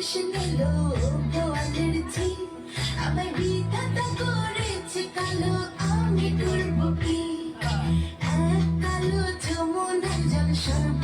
বাতাস নিল গোয়ালের ঝি আমায় বিধাতা করেছে কালো আমি করব কি এক কালো যমুনার জল সর্ব